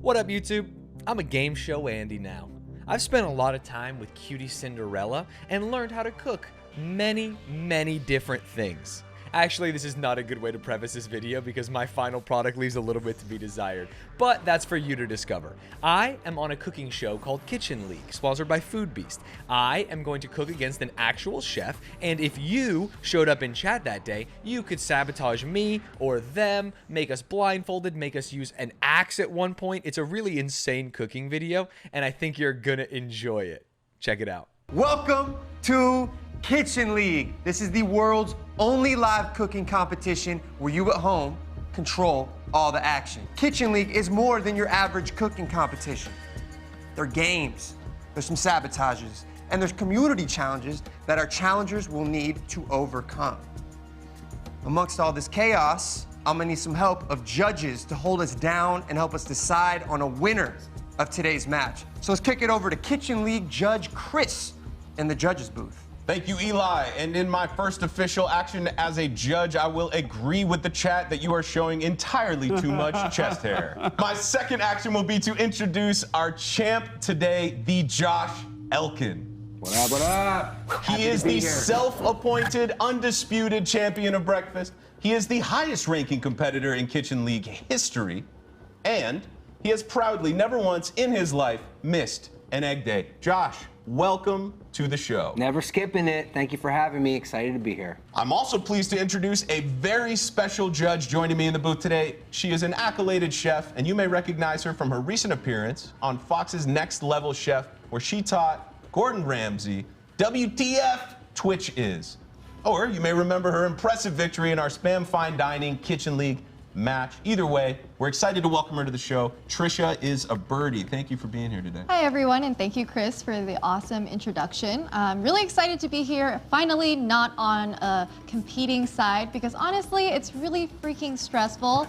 What up, YouTube? I'm a game show Andy now. I've spent a lot of time with Cutie Cinderella and learned how to cook many different things. Actually, this is not a good way to preface this video because my final product leaves a little bit to be desired, but that's for you to discover. I am on a cooking show called Kitchen League, sponsored by Food Beast. I am going to cook against an actual chef, and if you showed up in chat that day, you could sabotage me or them, make us blindfolded, make us use an axe at one point. It's a really insane cooking video, and I think you're gonna enjoy it. Check it out. Welcome to Kitchen League. This is the world's only live cooking competition where you at home control all the action. Kitchen League is more than your average cooking competition. There are games, there's some sabotages, and there's community challenges that our challengers will need to overcome. Amongst all this chaos, I'm gonna need some help of judges to hold us down and help us decide on a winner of today's match. So let's kick it over to Kitchen League judge Chris in the judges booth. Thank you, Eli. And in my first official action as a judge, I will agree with the chat that you are showing entirely too much chest hair. My second action will be to introduce our champ today, the Josh Elkin. What up, what up? He is the self-appointed, undisputed champion of breakfast. He is the highest ranking competitor in Kitchen League history. And he has proudly never once in his life missed an egg day. Josh, welcome to the show. Never skipping it. Thank you for having me. Excited to be here. I'm also pleased to introduce a very special judge joining me in the booth today. She is an accoladed chef, and you may recognize her from her recent appearance on Fox's Next Level Chef, where she taught Gordon Ramsay WTF Twitch is. Or you may remember her impressive victory in our Spam Fine Dining Kitchen League match. Either way, we're excited to welcome her to the show. Trisha is a birdie. Thank you for being here today. Hi everyone, and thank you, Chris, for the awesome introduction. I'm really excited to be here, finally not on a competing side, because honestly, it's really freaking stressful.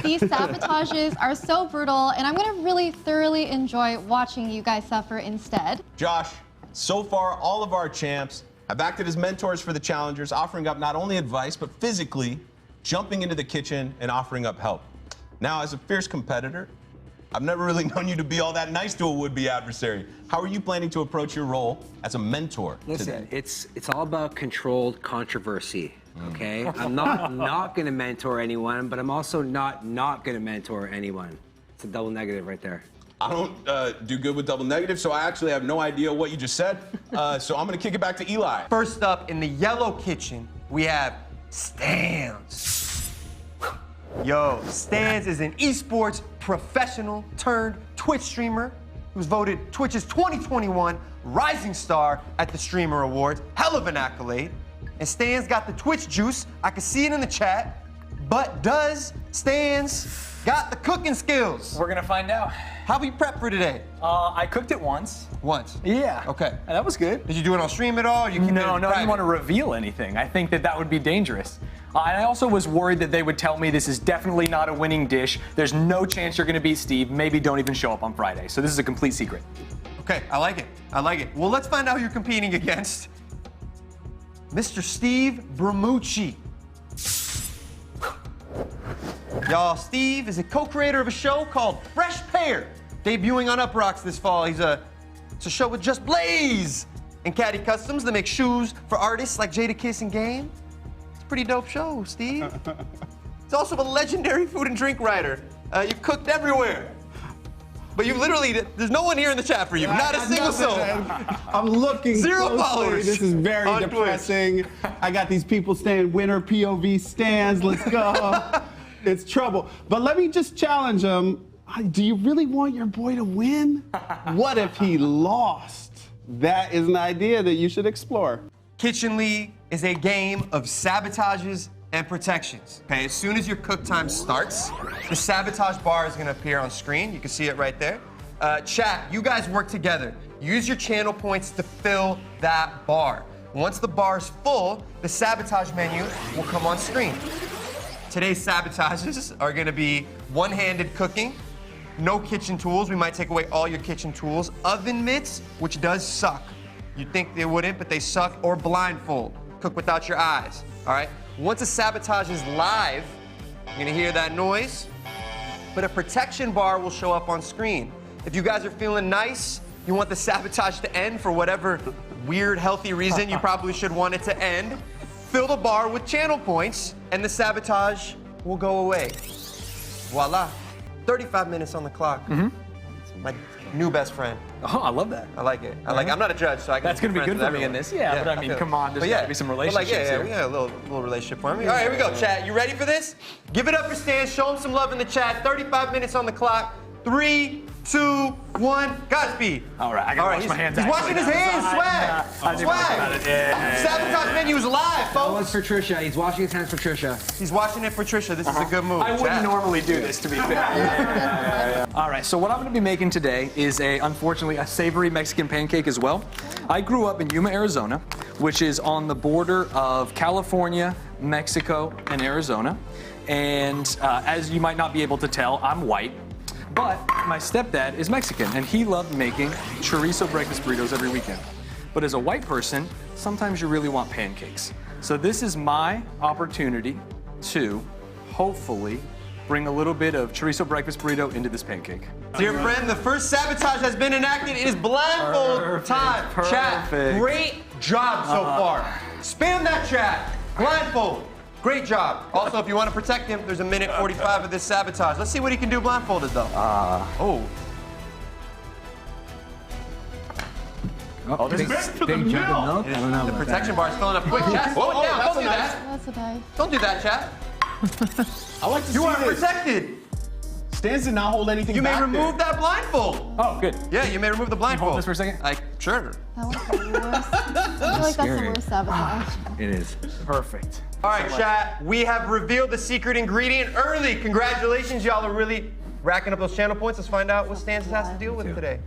These sabotages are so brutal, and I'm gonna really thoroughly enjoy watching you guys suffer instead. Josh, so far all of our champs have acted as mentors for the challengers, offering up not only advice, but physically jumping into the kitchen and offering up help. Now, as a fierce competitor, I've never really known you to be all that nice to a would-be adversary. How are you planning to approach your role as a mentor Listen, today? it's all about controlled controversy, okay? I'm not gonna mentor anyone, but I'm also not gonna mentor anyone. It's a double negative right there. I don't do good with double negative, so I actually have no idea what you just said. So I'm gonna kick it back to Eli. First up in the yellow kitchen, we have Stanz. Yo, Stanz is an esports professional turned Twitch streamer who's voted Twitch's 2021 Rising Star at the Streamer Awards. Hell of an accolade. And Stanz got the Twitch juice. I can see it in the chat. But does Stanz got the cooking skills? We're gonna find out. How we prep for today? I cooked it once. Once? Yeah. Okay. And that was good. Did you do it on stream at all? Or you keep it No, I private? didn't want to reveal anything. I think that would be dangerous. And I also was worried that they would tell me this is definitely not a winning dish. There's no chance you're gonna beat Steve. Maybe don't even show up on Friday. So this is a complete secret. Okay, I like it. I like it. Well, let's find out who you're competing against. Mr. Steve Bramucci. Y'all, Steve is a co-creator of a show called Fresh Pair, debuting on Uprocks this fall. It's a show with Just Blaze and Caddy Customs that make shoes for artists like Jadakiss and Game. It's a pretty dope show, Steve. It's also a legendary food and drink writer. You've cooked everywhere. But you literally, there's no one here in the chat for you. Not a single soul. I'm looking Zero closely. followers This is very on depressing. I got these people saying winner POV stands. Let's go. It's trouble. But let me just challenge them. Do you really want your boy to win? What if he lost? That is an idea that you should explore. Kitchen League is a game of sabotages and protections. Okay, as soon as your cook time starts, the sabotage bar is gonna appear on screen. You can see it right there. Chat, you guys work together. Use your channel points to fill that bar. Once the bar is full, the sabotage menu will come on screen. Today's sabotages are gonna be one-handed cooking, no kitchen tools. We might take away all your kitchen tools. Oven mitts, which does suck. You'd think they wouldn't, but they suck. Or blindfold. Cook without your eyes, all right? Once a sabotage is live, you're gonna hear that noise. but a protection bar will show up on screen. If you guys are feeling nice, you want the sabotage to end for whatever weird, healthy reason you probably should want it to end, fill the bar with channel points, and the sabotage will go away. Voila. 35 minutes on the clock. My new best friend. Oh, I love that. I like it. I'm not a judge, so I can That's gonna be friends good with for me in everyone. this. Yeah, but I mean, feel it. come on, there's But gotta be some but relationships here. we got a little relationship for me. All right, here we go, chat. You ready for this? Give it up for Stanz. Show him some love in the chat. 35 minutes on the clock. 3, 2, 1, Godspeed. All right, I gotta wash my hands. He's washing his hands, swag. I didn't think about it. Yeah. Sabotage menu is live, That one's folks. for Trisha. He's washing his hands for Trisha. He's washing it for Trisha. This is a good move. I wouldn't chat. normally do this, to be fair. All right, so what I'm gonna be making today is unfortunately, a savory Mexican pancake as well. I grew up in Yuma, Arizona, which is on the border of California, Mexico, and Arizona. And as you might not be able to tell, I'm white. But my stepdad is Mexican, and he loved making chorizo breakfast burritos every weekend. But as a white person, sometimes you really want pancakes. So this is my opportunity to hopefully bring a little bit of chorizo breakfast burrito into this pancake. Dear friend, the first sabotage has been enacted. It is blindfold time. Chat, perfect. great job so far. Spam that chat. Blindfold. Great job. Also, if you want to protect him, there's a minute 45 of this sabotage. Let's see what he can do blindfolded, though. Oh, Oh, this is For the milk. The protection bar is filling up quick. Chat, slow it down. that's Don't do nice. that. That's a dive. Don't do that, chat. I like to You see are this. protected. Stanz did not hold anything You may back remove there. that blindfold. oh, good. Yeah, you may remove the blindfold. Hold this for a second. Sure. That was the worst. I feel like that's the worst sabotage. It is. Perfect. All right, chat, we have revealed the secret ingredient early. Congratulations, y'all are really racking up those channel points. Let's find out what Stanz has to deal with today.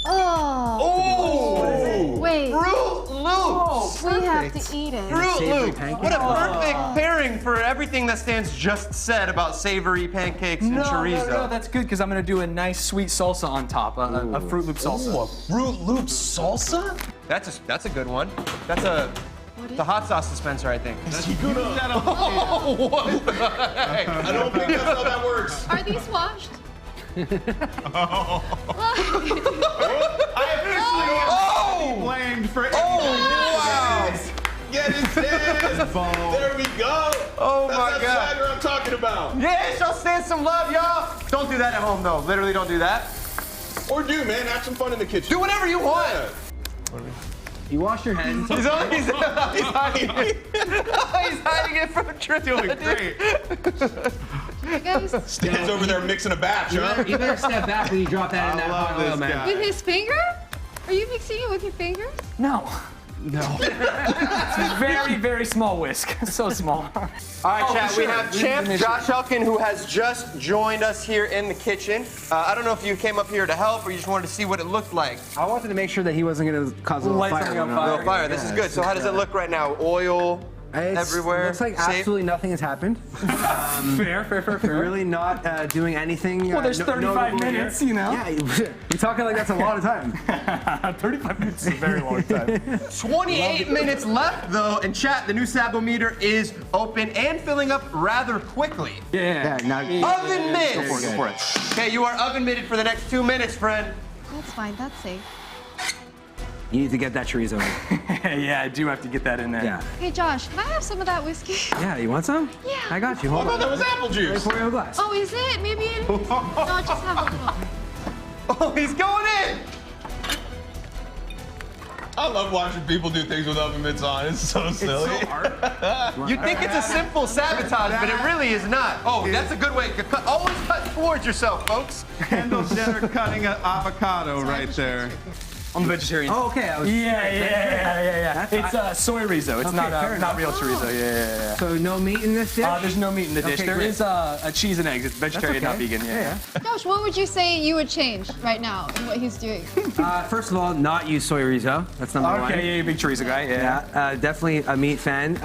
Oh, Oh! wait. Fruit Loops! We have to eat it. Fruit Savory Loops! pancake? What a perfect pairing for everything that Stanz just said about savory pancakes and chorizo. No, that's good because I'm gonna do a nice sweet salsa on top, a Fruit Loop salsa. Fruit Loop salsa? That's a good one. That's the hot sauce dispenser, I think. Oh, what the heck? I don't think that's how that works. Are these washed? I officially blamed for Wow! Get it, Stanz. There we go. Oh That's my that God. swagger I'm talking about. Yeah, show Stanz some love, y'all. Don't do that at home, though. Literally, don't do that. Or do, man. Have some fun in the kitchen. Do whatever you want. Yeah. You wash your hands. He's hiding it. He's hiding it from Tristan. Doing great. You guys, Stan's over there mixing a batch, huh? You better step back when you drop that in I that love hot oil, this man. guy. with his finger? Are you mixing it with your finger? No. No. Very, very small whisk. So small. All right, Oh, chat, sure. we have Champ Finish it. Josh Elkin, who has just joined us here in the kitchen. I don't know if you came up here to help or you just wanted to see what it looked like. I wanted to make sure that he wasn't going to cause a little Light fire. something on going fire. Real fire, this is good. So how does it look right now? Oil everywhere? Looks like Safe? absolutely nothing has happened. Fair. We're really not doing anything. Well, there's 35 minutes, you know. Yeah, you're talking like that's a lot of time. 35 minutes is a very long time. 28 minutes left, though, and chat, the new Sabometer is open and filling up rather quickly. Yeah. Now, Oven mitts! Go for it. Okay, you are oven mitted for the next 2 minutes, friend. That's fine. That's safe. you need to get that chorizo in. Yeah, I do have to get that in there. Yeah. Hey, Josh, can I have some of that whiskey? Yeah, you want some? Yeah. I got you. I Hold thought on. that was apple juice. Pour you a glass. Oh, is it? Maybe it is. No, just have a little. Oh, he's going in! I love watching people do things with oven mitts on. It's so silly. You think it's a simple sabotage, but it really is not. Oh, that's a good way. Always cut towards yourself, folks. Kendall Jenner cutting an avocado right there. I'm vegetarian. Oh, okay. I was, Yeah. It's soy rizo. It's Okay, not fair enough. real chorizo. Yeah. So no meat in this dish? There's no meat in the dish. Okay, There great. is a cheese and eggs. It's vegetarian, not okay. vegan. Yeah. Josh, what would you say you would change right now in what he's doing? First of all, not use soy rizo. That's number one. Okay, yeah, you're a big chorizo guy. Yeah. Yeah, definitely a meat fan.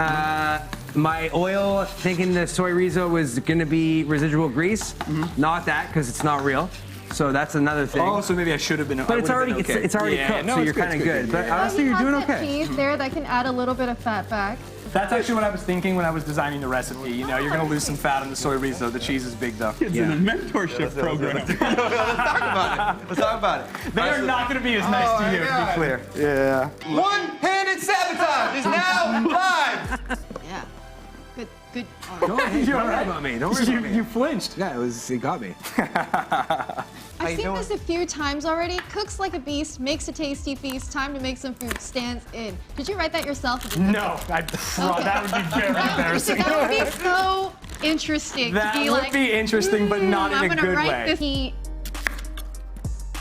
My oil, thinking the soy rizo was gonna be residual grease. Not that, because it's not real. So that's another thing. Oh, so maybe I should have been. but it's already it's already cooked, so you're kind of good. But honestly, he you're has doing that okay. cheese there that can add a little bit of fat back. That's actually what I was thinking when I was designing the recipe. You know, you're gonna lose some fat on the soy rizo. The cheese is big though. It's in a mentorship program. Let's talk about it. Let's talk about it. They are not gonna be as nice to you, to be clear. Yeah. One-handed sabotage is now live. Yeah. Good. Don't worry about me. Don't worry about me. You flinched. Yeah, it got me. I've seen this a few times already. Cooks like a beast, makes a tasty feast. Time to make some food. Stands in. Did you write that yourself? Or did No, that would be very embarrassing. That would be so interesting. That to be would like, be interesting, but not in I'm a gonna good write way. This. He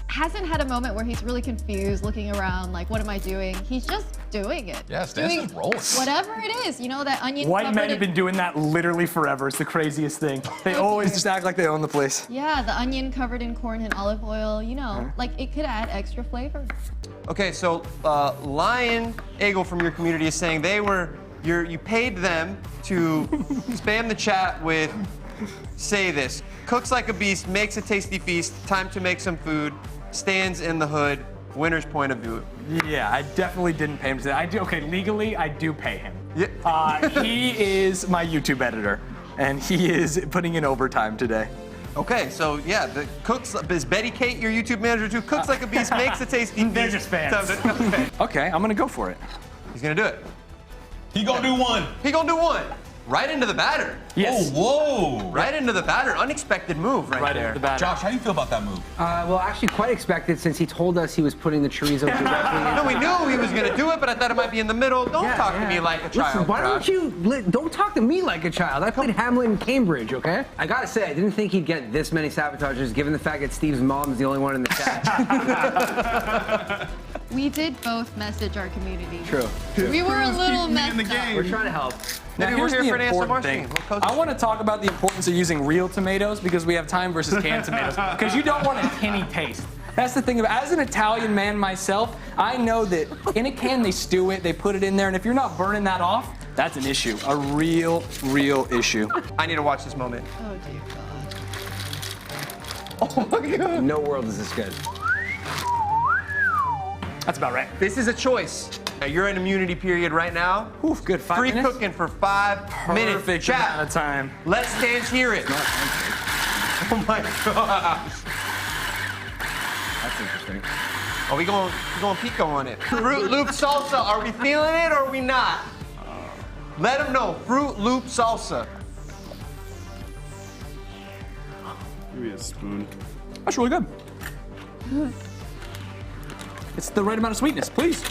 hasn't had a moment where he's really confused, looking around, like, what am I doing? He's just doing it. Yeah, Stanz doing is rolling. Whatever it is, you know, that onion. White covered men in- have been doing that literally forever. It's the craziest thing. They always just act like they own the place. Yeah, the onion covered in corn and olive oil. You know, like it could add extra flavor. Okay, so Lion Eagle from your community is saying you paid them to spam the chat with, say this, cooks like a beast, makes a tasty feast, time to make some food, stands in the hood, winner's point of view. Yeah, I definitely didn't pay him today. Okay, legally, I do pay him. Yeah. He is my YouTube editor, and he is putting in overtime today. Okay, so yeah, the cooks, is Betty Kate your YouTube manager too? Cooks like a beast, makes a tasty feast. They're just fans. Okay. Okay, I'm gonna go for it. He's gonna do it. He gonna do one. He gonna do one. Right into the batter. Yes. Oh, whoa. Right into the batter. Unexpected move right there. into the batter. Josh, how do you feel about that move? Well, actually, quite expected since he told us he was putting the chorizo directly in. No, we knew he was gonna do it, but I thought it might be in the middle. Don't talk to me like a child. Listen, why don't Josh. you don't talk to me like a child? I played Hamlet in Cambridge, okay? I gotta say, I didn't think he'd get this many sabotages, given the fact that Steve's mom is the only one in the chat. We did both message our community. True. We were a little Keep me messed in the up. game. We're trying to help. Maybe Now, we're here's here the for an important ASMR thing. stream. We'll coach I want to talk about the importance of using real tomatoes because we have time versus canned tomatoes. Because you don't want a tinny taste. That's the thing. As an Italian man myself, I know that in a can they stew it, they put it in there, and if you're not burning that off, that's an issue. A real issue. I need to watch this moment. Oh dear God. Oh my God. No world is this good. That's about right. This is a choice. Now, you're in immunity period right now. Oof, good. 5 Free minutes? cooking for 5 minutes. Perfect Chat. amount of time. Let's Stanz hear it. Oh my gosh. That's interesting. Are we going pico on it? Fruit Loop salsa. Are we feeling it or are we not? Let them know. Fruit Loop salsa. Give me a spoon. That's really good. It's the right amount of sweetness, please.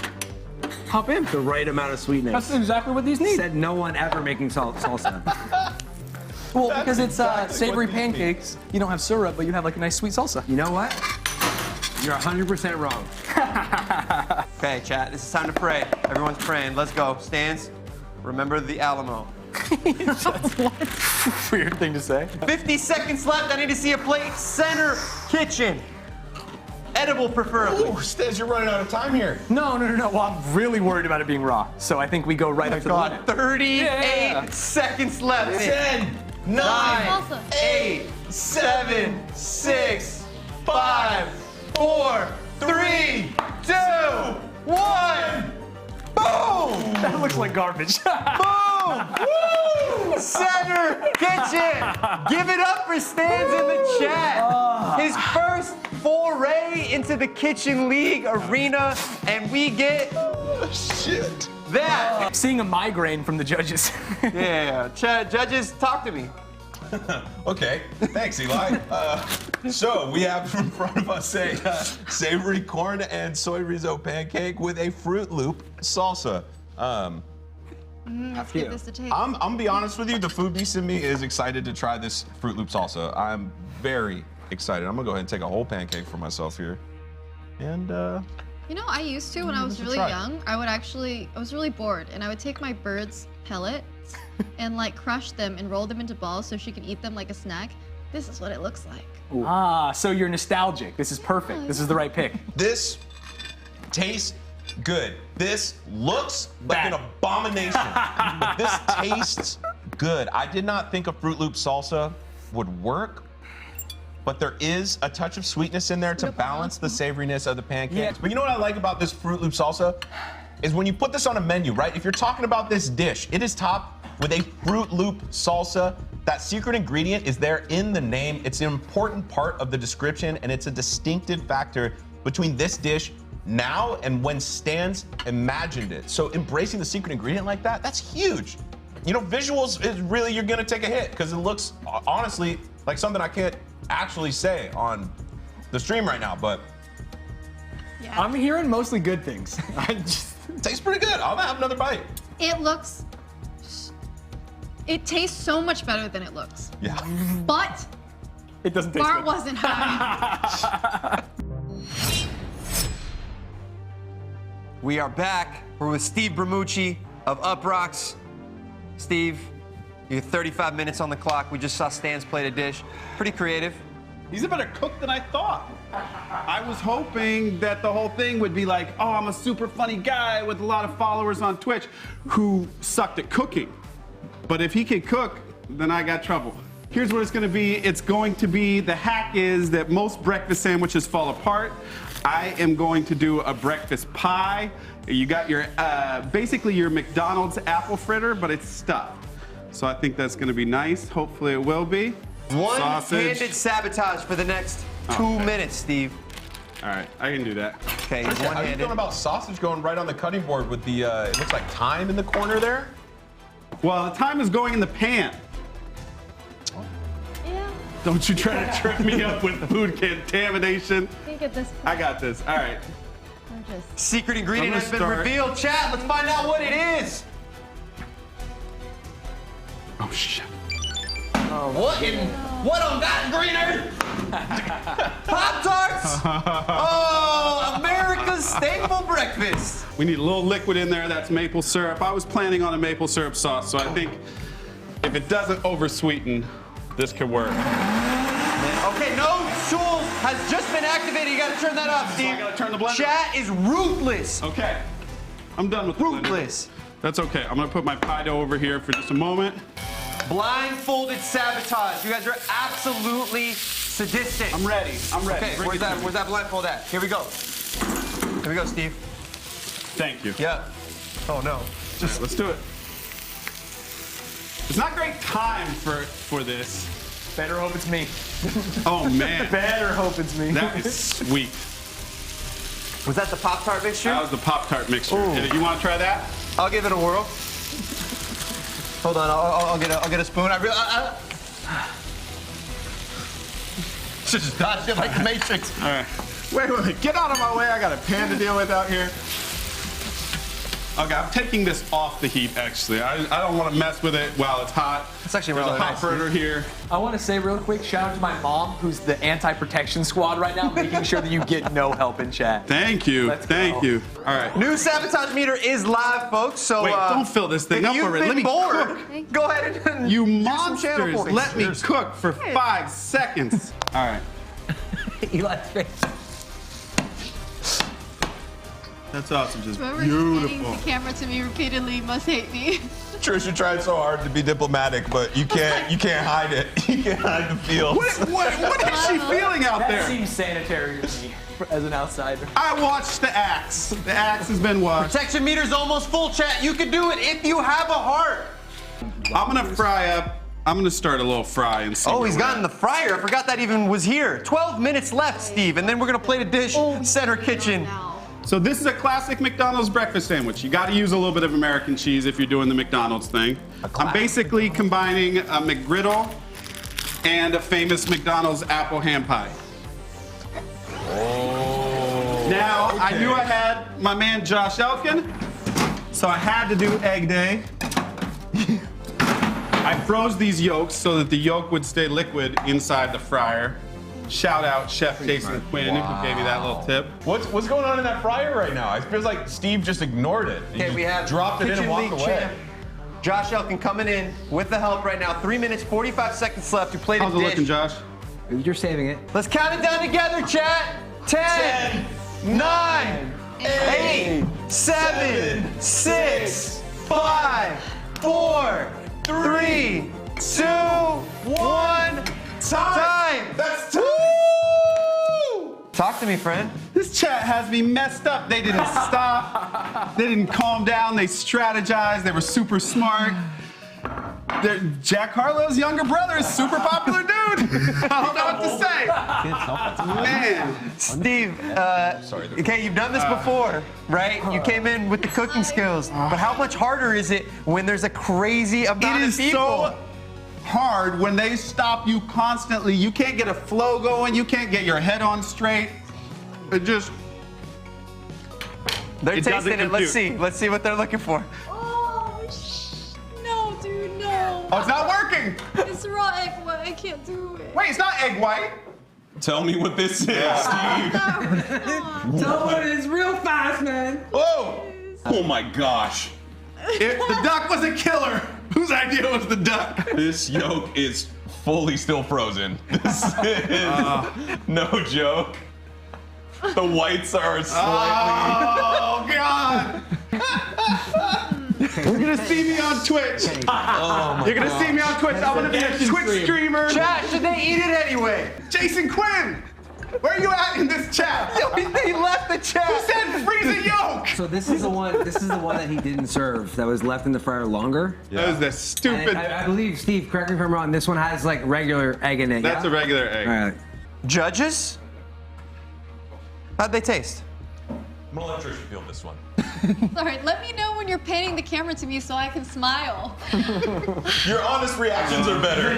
Hop in. The right amount of sweetness. That's exactly what these need. Said no one ever making salsa. Well, because it's exactly savory what these need. pancakes. You don't have syrup, but you have like a nice sweet salsa. You know what? You're 100% wrong. Okay, chat. This is time to pray. Everyone's praying. Let's go. Stanz. Remember the Alamo. Weird thing to say. 50 seconds left. I need to see a plate. Center kitchen. Edible, preferably. Ooh, Stanz, you're running out of time here. No. Well, I'm really worried about it being raw. So I think we go right up to the limit. 38 Yeah. seconds left. 10, 9, Salsa. 8, 7, 6, 5, 4, 3, 2, 1. Boom! That looks like garbage. Boom! Woo! Center kitchen. Give it up for Stanz in the chat. His first foray into the kitchen league arena, and we get Shit. that. Seeing a migraine from the judges. Yeah. Judges, talk to me. Okay, thanks, Eli. So we have in front of us a savory corn and soy riso pancake with a Fruit Loop salsa. Let's give this a taste. I'm gonna be honest with you, the food beast in me is excited to try this Fruit Loop salsa. I'm very excited. I'm gonna go ahead and take a whole pancake for myself here. And You know, I used to when I was this a really try. young. I was really bored, and I would take my bird's pellets and like crush them and roll them into balls so she could eat them like a snack. This is what it looks like. So you're nostalgic. This is perfect. This is the right pick. this tastes good. This looks like Bad. an abomination. But this tastes good. I did not think a Fruit Loop salsa would work, but there is a touch of sweetness in there to balance the savoriness of the pancakes. Yeah. But you know what I like about this Fruit Loop salsa? is when you put this on a menu, right? If you're talking about this dish, it is topped with a Fruit Loop salsa. That secret ingredient is there in the name. It's an important part of the description, and it's a distinctive factor between this dish now and when Stanz imagined it. So embracing the secret ingredient like that, that's huge. You know, visuals is really, you're gonna take a hit because it looks, honestly, like something I can't actually say on the stream right now, but. Yeah. I'm hearing mostly good things. It tastes pretty good. I'm gonna have another bite. It tastes so much better than it looks. Yeah. But It doesn't taste bar good. wasn't high. We are back. We're with Steve Bramucci of Uprocks. Steve, you have 35 minutes on the clock. We just saw Stan's plate a dish. Pretty creative. He's a better cook than I thought. I was hoping that the whole thing would be like, oh, I'm a super funny guy with a lot of followers on Twitch who sucked at cooking. But if he can cook, then I got trouble. Here's what it's gonna be. It's going to be, the hack is that most breakfast sandwiches fall apart. I am going to do a breakfast pie. You got your, basically your McDonald's apple fritter, but it's stuffed. So I think that's gonna be nice. Hopefully it will be. One-handed sabotage for the next 2 minutes, Steve. All right, I can do that. Okay, How are you one-handed. feeling about sausage going right on the cutting board with the, it looks like thyme in the corner there? Well, the time is going in the pan. Yeah, Don't you try to trip me up with food contamination. I think at this point, I got this. All right. I'm just. Secret ingredient I'm has gonna been start. revealed. Chat, let's find out what it is. Oh, shit. What on that, Greener? Pop-Tarts! Oh, America's staple breakfast. We need a little liquid in there. That's maple syrup. I was planning on a maple syrup sauce, so I think if it doesn't oversweeten, this could work. Okay, no Schul has just been activated. You gotta turn that up, Steve. I gotta turn the blender. Chat is ruthless. Okay. I'm done with the blender. Ruthless. That's okay. I'm gonna put my pie dough over here for just a moment. Blindfolded sabotage. You guys are absolutely sadistic. I'm ready. I'm ready. Okay, Bring where's it to that? me. Where's that blindfold at? Here we go. Here we go, Steve. Thank you. Yeah. Oh no. Just let's do it. It's not great time for this. Better hope it's me. Oh man. Better hope it's me. That is sweet. Was that the Pop-Tart mixture? That was the Pop-Tart mixture. You want to try that? I'll give it a whirl. Hold on, I'll get a spoon. Should just dodge it like the Matrix. All right. Wait. Get out of my way. I got a pan to deal with out here. Okay, I'm taking this off the heat, actually. I don't want to mess with it while it's hot. It's actually There's really a hot nice. burner here. I want to say real quick, shout out to my mom, who's the anti-protection squad right now, making sure that you get no help in chat. Thank you. Let's Thank go. you. All right. New sabotage meter is live, folks. So Wait, don't fill this thing if up you've already. been Let me bored, cook. go ahead and You do some channel monsters, points. let me cook for 5 seconds. All right. Eli's face. That sausage is Whoever's beautiful. handing the camera to me repeatedly must hate me. Trisha tried so hard to be diplomatic, but you can't hide it. You can't hide the feels. What is she feeling out That there? seems sanitary to me, as an outsider. I watched the axe. The axe has been watched. Protection meter's almost full, chat. You can do it if you have a heart. I'm gonna fry up. I'm gonna start a little fry and see. Oh, where he's we're gotten at. the fryer. I forgot that even was here. 12 minutes left, Steve, and then we're gonna plate a dish, center kitchen. Now. So this is a classic McDonald's breakfast sandwich. You got to use a little bit of American cheese if you're doing the McDonald's thing. I'm basically combining a McGriddle and a famous McDonald's apple ham pie. Oh. Now, I knew I had my man Josh Elkin, so I had to do egg day. I froze these yolks so that the yolk would stay liquid inside the fryer. Shout out Chef Jason Quinn who gave me that little tip. What's going on in that fryer right now? It feels like Steve just ignored it. He Okay, just we have dropped it in and Kitchen walked League away. champ Josh Elkin coming in with the help right now. 3 minutes, 45 seconds left. You played How's a it dish. looking, Josh? You're saving it. Let's count it down together, chat. 10, 9, 8, 7, 6, 5, 4, 3, 2, 1. Time. That's two. Talk to me, friend. This chat has me messed up. They didn't stop. They didn't calm down. They strategized. They were super smart. Jack Harlow's younger brother is super popular dude. I don't know what to say. Man. Steve, okay, you've done this before, right? You came in with the cooking skills, but how much harder is it when there's a crazy amount It of is people? so hard when they stop you constantly. You can't get a flow going. You can't get your head on straight. It just... They're It tasting doesn't it. Let's compute. see. Let's see what they're looking for. No, dude, no. Oh, it's not working. It's raw egg white. I can't do it. Wait, it's not egg white. Tell me what this is, Steve. Tell it is real fast, man. Whoa! Oh my gosh. The duck was a killer. Whose idea was the duck? This yolk is fully still frozen. This is no joke. The whites are slightly. Oh, God. You're going to see me on Twitch. You're going to see me on Twitch. I'm going to be a Twitch streamer. Chat, should they eat it anyway? Jason Quinn, where are you at in this chat? He left the chat. Who said freeze a yolk? So this is the one. This is the one that he didn't serve. That was left in the fryer longer. That was the And stupid. I believe, Steve, correct me if I'm wrong. This one has like regular egg in it. That's yeah? a regular egg. All right. Judges? How'd they taste? I'm gonna let Trisha feel this one. Sorry, let me know when you're panning the camera to me so I can smile. Your honest reactions are better.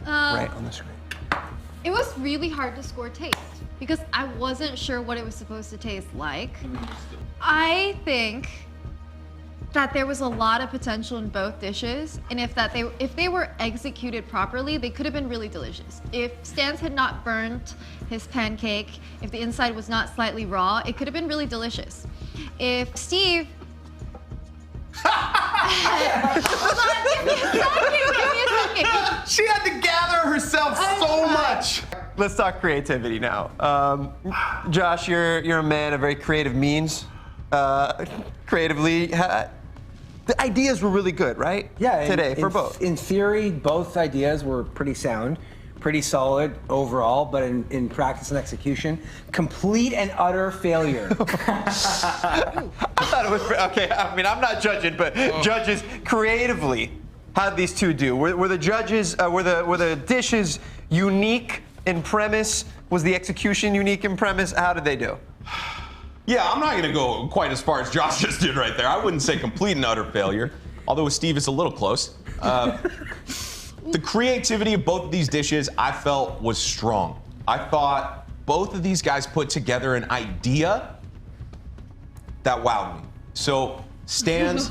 Right on the screen. It was really hard to score taste because I wasn't sure what it was supposed to taste like. I think that there was a lot of potential in both dishes, and if they were executed properly, they could have been really delicious. If Stanz had not burnt his pancake, if the inside was not slightly raw, it could have been really delicious. If Steve Hold on, give me a second. She had to gather herself so much. Let's talk creativity now. Josh, you're a man of very creative means. Creatively, the ideas were really good, right? Yeah. Today for both. In theory, both ideas were pretty sound, pretty solid overall, but in practice and execution, complete and utter failure. I thought it was okay. I mean, I'm not judging, but judges creatively, how'd these two do? Were the judges were the dishes unique in premise? Was the execution unique in premise? How did they do? Yeah, I'm not gonna go quite as far as Josh just did right there. I wouldn't say complete and utter failure, although with Steve it's a little close. The creativity of both of these dishes I felt was strong. I thought both of these guys put together an idea that wowed me. So Stanz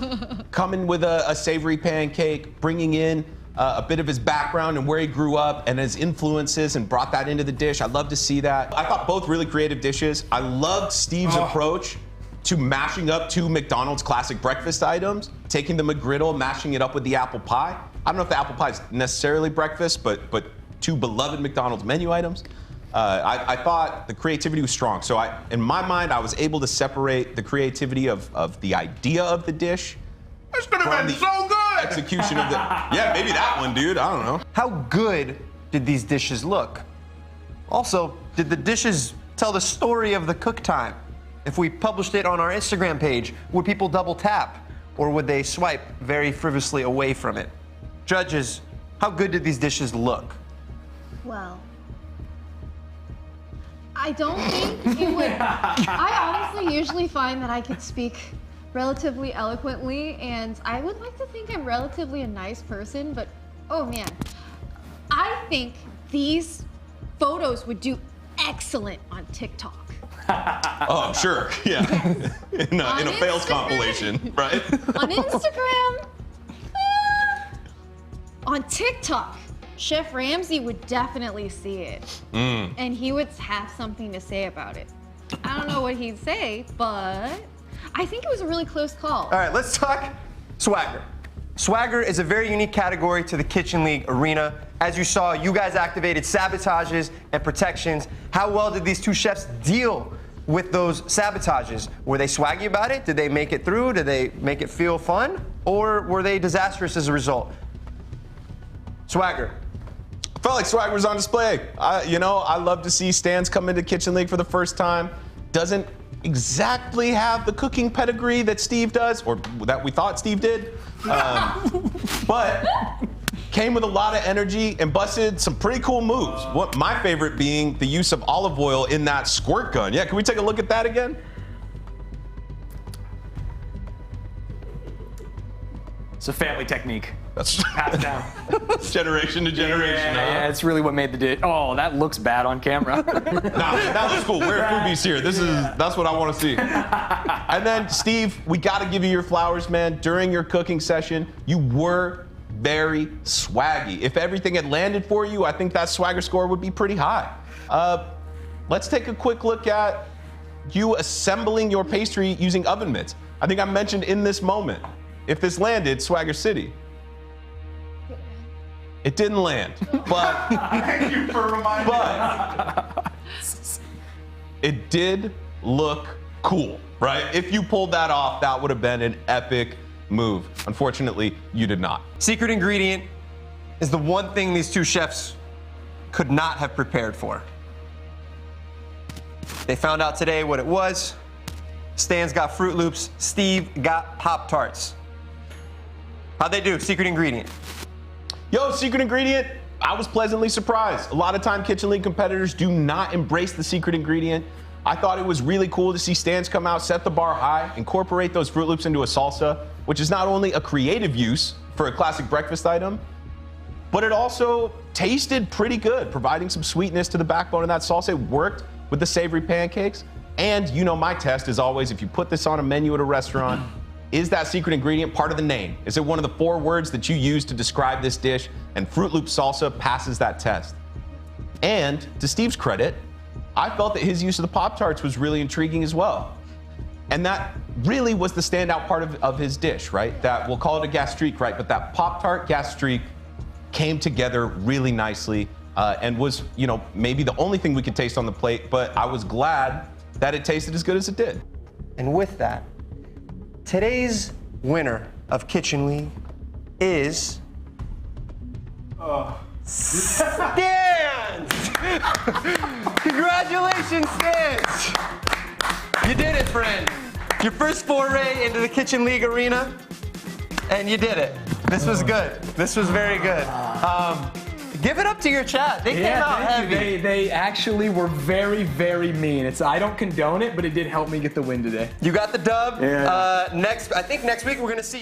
coming with a savory pancake, bringing in a bit of his background and where he grew up and his influences and brought that into the dish. I love to see that. I thought both really creative dishes. I loved Steve's approach to mashing up two McDonald's classic breakfast items, taking the McGriddle, mashing it up with the apple pie. I don't know if the apple pie is necessarily breakfast, but two beloved McDonald's menu items. I thought the creativity was strong. So in my mind, I was able to separate the creativity of the idea of the dish. This could have From been the so good. execution of the, yeah, maybe that one, dude. I don't know. How good did these dishes look? Also, did the dishes tell the story of the cook time? If we published it on our Instagram page, would people double tap or would they swipe very frivolously away from it? Judges, how good did these dishes look? Well, I don't think it would. I honestly usually find that I could speak relatively eloquently, and I would like to think I'm relatively a nice person, but oh man, I think these photos would do excellent on TikTok. Oh, sure, yeah. in a fails Instagram. compilation, right? On Instagram, on TikTok, Chef Ramsay would definitely see it, and he would have something to say about it. I don't know what he'd say, but I think it was a really close call. All right, let's talk swagger. Swagger is a very unique category to the Kitchen League arena. As you saw, you guys activated sabotages and protections. How well did these two chefs deal with those sabotages? Were they swaggy about it? Did they make it through? Did they make it feel fun? Or were they disastrous as a result? Swagger. Felt like swag was on display. I love to see Stanz come into Kitchen League for the first time. Doesn't exactly have the cooking pedigree that Steve does, or that we thought Steve did. But came with a lot of energy and busted some pretty cool moves. What my favorite being the use of olive oil in that squirt gun. Yeah, can we take a look at that again? It's a family technique. That's Passed down. generation to generation. Yeah, it's really what made the dish. Oh, that looks bad on camera. That looks cool. We're Foodies here. That's what I want to see. And then, Steve, we got to give you your flowers, man. During your cooking session, you were very swaggy. If everything had landed for you, I think that swagger score would be pretty high. Let's take a quick look at you assembling your pastry using oven mitts. I think I mentioned in this moment, if this landed, Swagger City. It didn't land, but Thank you for reminding me. but it did look cool, right? If you pulled that off, that would have been an epic move. Unfortunately, you did not. Secret ingredient is the one thing these two chefs could not have prepared for. They found out today what it was. Stan's got Fruit Loops, Steve got Pop-Tarts. How'd they do? Secret ingredient. Yo, secret ingredient, I was pleasantly surprised. A lot of time Kitchen League competitors do not embrace the secret ingredient. I thought it was really cool to see Stanz come out, set the bar high, incorporate those Fruit Loops into a salsa, which is not only a creative use for a classic breakfast item, but it also tasted pretty good, providing some sweetness to the backbone of that salsa. It worked with the savory pancakes. And you know my test is always, if you put this on a menu at a restaurant, is that secret ingredient part of the name? Is it one of the 4 words that you use to describe this dish? And Fruit Loop salsa passes that test. And to Steve's credit, I felt that his use of the Pop-Tarts was really intriguing as well. And that really was the standout part of his dish, right? That, we'll call it a gastrique, right? But that Pop-Tart gastrique came together really nicely and was, maybe the only thing we could taste on the plate, but I was glad that it tasted as good as it did. And with that, today's winner of Kitchen League is Stanz! Congratulations, Stanz! You did it, friend. Your first foray into the Kitchen League arena, and you did it. This was good. This was very good. Give it up to your chat. They came out heavy. They actually were very, very mean. I don't condone it, but it did help me get the win today. You got the dub. Yeah. I think next week we're gonna see you.